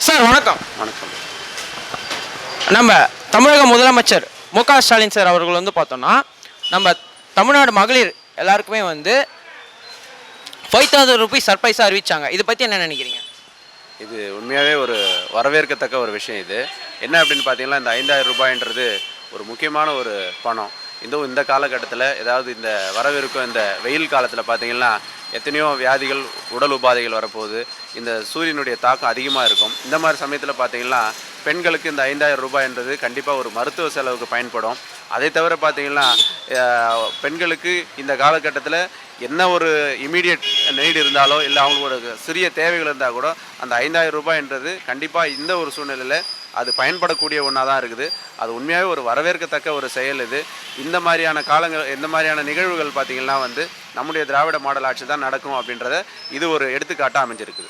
Sir வணக்கம். வணக்கம். நம்ம தமிழக முதலமைச்சர் மு.க.ஸ்டாலின் சார் அவர்கள் வந்து பார்த்தோம்னா நம்ம தமிழ்நாடு மகளிர் எல்லாருக்குமே வந்து 5,000 ரூபீஸ் சர்ப்ரைஸாக அறிவிச்சாங்க. இதை பற்றி என்ன நினைக்கிறீங்க? இது உண்மையாகவே ஒரு வரவேற்கத்தக்க ஒரு விஷயம். இது என்ன அப்படின்னு பார்த்தீங்கன்னா, இந்த 5,000 ரூபாய்ன்றது ஒரு முக்கியமான ஒரு பணம். இந்த காலகட்டத்தில், ஏதாவது இந்த வரவிருக்கும் இந்த வெயில் காலத்தில் பார்த்தீங்கன்னா எத்தனையோ வியாதிகள், உடல் உபாதைகள் வரப்போகுது. இந்த சூரியனுடைய தாக்கம் அதிகமாக இருக்கும். இந்த மாதிரி சமயத்தில் பார்த்தீங்கன்னா பெண்களுக்கு இந்த 5,000 ரூபாய்ன்றது கண்டிப்பாக ஒரு மருத்துவ செலவுக்கு பயன்படும். அதை தவிர பார்த்தீங்கன்னா பெண்களுக்கு இந்த காலகட்டத்தில் என்ன ஒரு இமீடியட் நீடு இருந்தாலோ, இல்லை அவங்களோட சிறிய தேவைகள் இருந்தால் கூட அந்த 5,000 ரூபாய்ன்றது கண்டிப்பாக இந்த ஒரு சூழ்நிலையில் அது பயன்படக்கூடிய ஒன்றா தான் இருக்குது. அது உண்மையாகவே ஒரு வரவேற்கத்தக்க ஒரு செயல். இந்த மாதிரியான காலங்கள், இந்த மாதிரியான நிகழ்வுகள் பார்த்திங்கன்னா நம்முடைய திராவிட மாடல் ஆட்சி தான் நடக்கும் அப்படின்றத இது ஒரு எடுத்துக்காட்டாக அமைஞ்சிருக்குது.